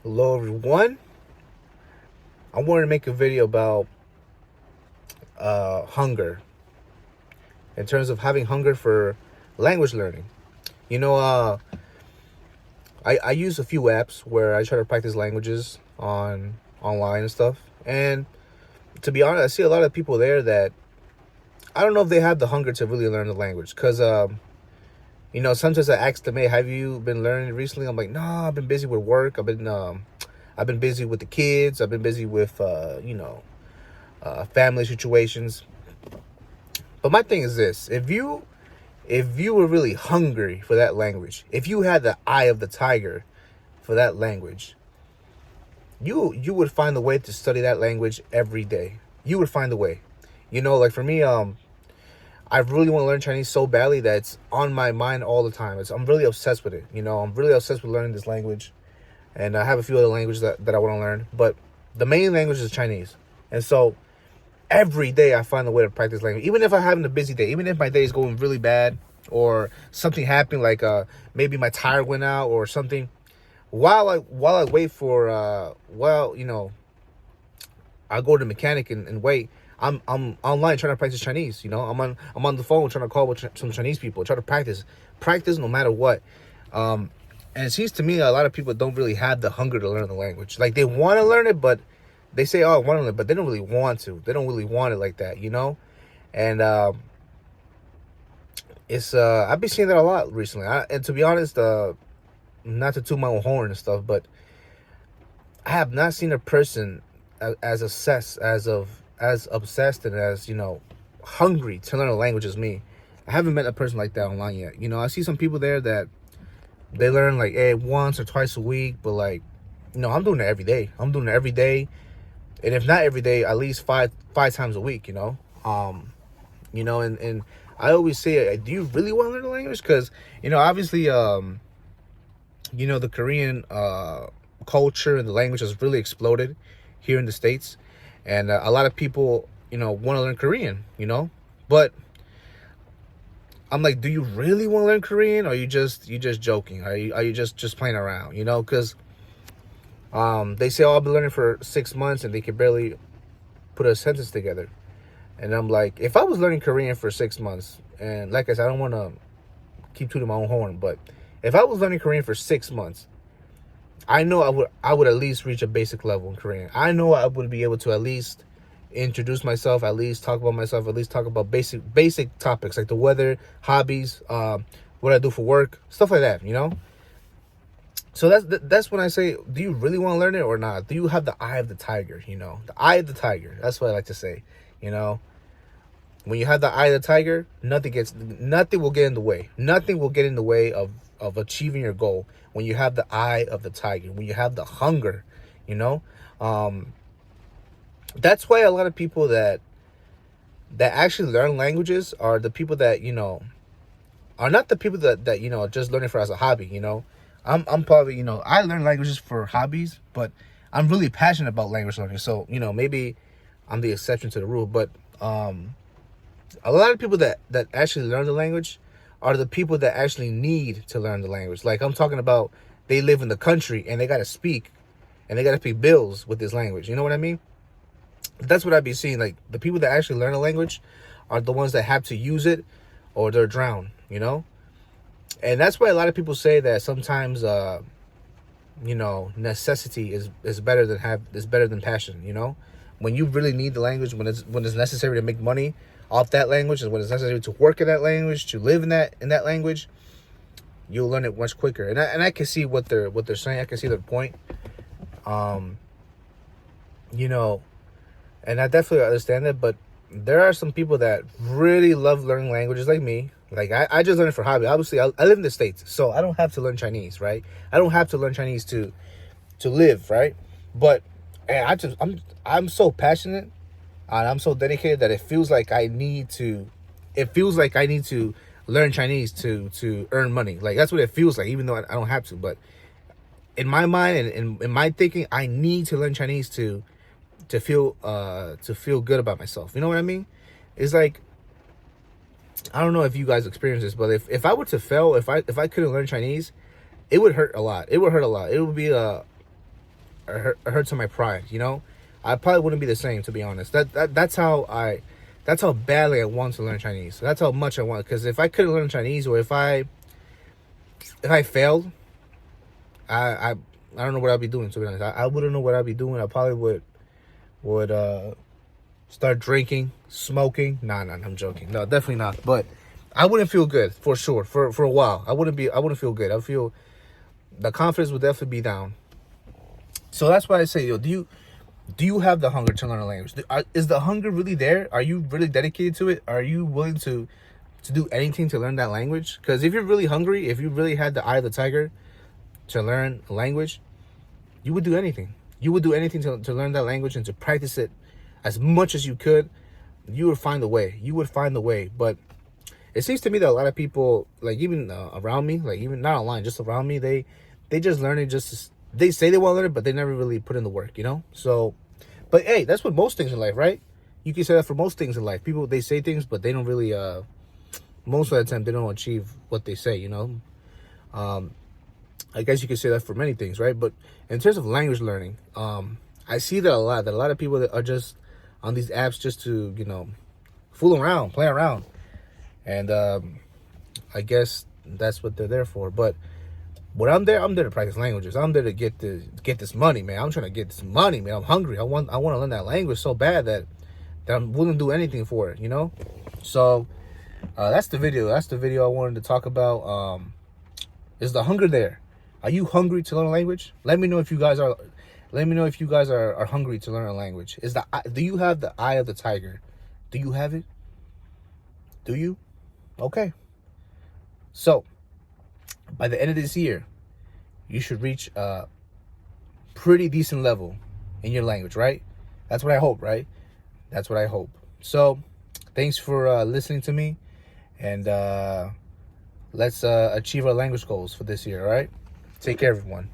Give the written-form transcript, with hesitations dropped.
Hello everyone. I wanted to make a video about hunger in terms of having hunger for language learning. You know, I use a few apps where I try to practice languages on online and stuff. And to be honest, I see a lot of people there that I don't know if they have the hunger to really learn the language. Cause sometimes I ask them, "Hey, have you been learning recently?" I'm like, "Nah, I've been busy with work. I've been busy with the kids. I've been busy with family situations." But my thing is this: if you were really hungry for that language, if you had the eye of the tiger for that language, you would find a way to study that language every day. You would find a way. Like for me, I really want to learn Chinese so badly that it's on my mind all the time. I'm really obsessed with it. I'm really obsessed with learning this language, and I have a few other languages that I want to learn. But the main language is Chinese, and so every day I find a way to practice language. Even if I'm having a busy day, even if my day is going really bad or something happened, like maybe my tire went out or something. While I wait for I go to the mechanic and wait. I'm online trying to practice Chinese. I'm on the phone trying to call with some Chinese people, try to practice no matter what. And it seems to me a lot of people don't really have the hunger to learn the language. Like they want to learn it, but they say, "Oh, I want to learn it," but they don't really want to. They don't really want it like that. And it's I've been seeing that a lot recently. And to be honest, not to toot my own horn and stuff, but I have not seen a person as obsessed and as hungry to learn a language as me. I haven't met a person like that online yet. I see some people there that they learn like once or twice a week, but like I'm doing it every day. I'm doing it every day, and if not every day, at least five times a week. And I always say, do you really want to learn the language? Because obviously, the Korean culture and the language has really exploded here in the States, and a lot of people want to learn Korean. But I'm like, do you really want to learn Korean, or you just joking? Are you just playing around? Because they say, "Oh, I've been learning for 6 months," and they can barely put a sentence together. And I'm like, if I was learning Korean for 6 months, and like I said, I don't want to keep tooting my own horn, but if I was learning Korean for 6 months, I know I would at least reach a basic level in Korean. I know I would be able to at least introduce myself, at least talk about myself, at least talk about basic topics like the weather, hobbies, what I do for work, stuff like that. So that's when I say, do you really want to learn it or not? Do you have the eye of the tiger? The eye of the tiger. That's what I like to say. When you have the eye of the tiger, nothing will get in the way. Nothing will get in the way of achieving your goal. When you have the eye of the tiger, when you have the hunger, that's why a lot of people that actually learn languages are the people that are not the people that just learning for as a hobby. I'm probably I learn languages for hobbies, but I'm really passionate about language learning. So maybe I'm the exception to the rule, but a lot of people that actually learn the language are the people that actually need to learn the language. Like I'm talking about, they live in the country and they got to speak and they got to pay bills with this language. You know what I mean? That's what I'd be seeing. Like the people that actually learn a language are the ones that have to use it or they're drowned. And that's why a lot of people say that sometimes necessity is better than passion. When you really need the language, when it's necessary to make money off that language, and when it's necessary to work in that language, to live in that language, you'll learn it much quicker. And I can see what they're saying. I can see their point. And I definitely understand it, but there are some people that really love learning languages like me. Like I just learn it for hobby. Obviously, I live in the States, so I don't have to learn Chinese, right? I don't have to learn Chinese to live, right? But I'm so passionate and I'm so dedicated that it feels like I need to learn Chinese to earn money. Like that's what it feels like, even though I don't have to. But in my mind and in my thinking, I need to learn Chinese to feel good about myself. You know what I mean? It's like, I don't know if you guys experience this, but if I were to fail, if I couldn't learn Chinese, it would hurt a lot. It would hurt a lot. It would be hurts on my pride. You know, I probably wouldn't be the same, to be honest. That's how badly I want to learn Chinese. That's how much I want. Because if I couldn't learn Chinese, or if I failed, I don't know what I'd be doing, to be honest. I wouldn't know what I'd be doing. I probably would start drinking, smoking. Nah, I'm joking. No, definitely not. But I wouldn't feel good, for sure. For a while, I wouldn't feel good. I feel the confidence would definitely be down. So that's why I say, yo, do you have the hunger to learn a language? Is the hunger really there? Are you really dedicated to it? Are you willing to do anything to learn that language? Because if you're really hungry, if you really had the eye of the tiger to learn a language, you would do anything. You would do anything to learn that language and to practice it as much as you could. You would find a way. You would find a way. But it seems to me that a lot of people, like even around me, like even not online, just around me, they just learn it they say they want to learn it, but they never really put in the work, you know? So, but hey, that's what most things in life, right? You can say that for most things in life. People, they say things, but they don't really, most of the time, they don't achieve what they say, you know? I guess you could say that for many things, right? But in terms of language learning, I see that a lot of people that are just on these apps just to, you know, fool around, play around. And I guess that's what they're there for. But when I'm there to practice languages. I'm there to get this money, man. I'm trying to get this money, man. I'm hungry. I want to learn that language so bad that I'm willing to do anything for it, you know? So that's the video. That's the video I wanted to talk about. Is the hunger there? Are you hungry to learn a language? Let me know if you guys are. Let me know if you guys are hungry to learn a language. Do you have the eye of the tiger? Do you have it? Do you? Okay. So, by the end of this year, you should reach a pretty decent level in your language, right? That's what I hope, right? That's what I hope. So, thanks for listening to me. And let's achieve our language goals for this year, all right? Take care, everyone.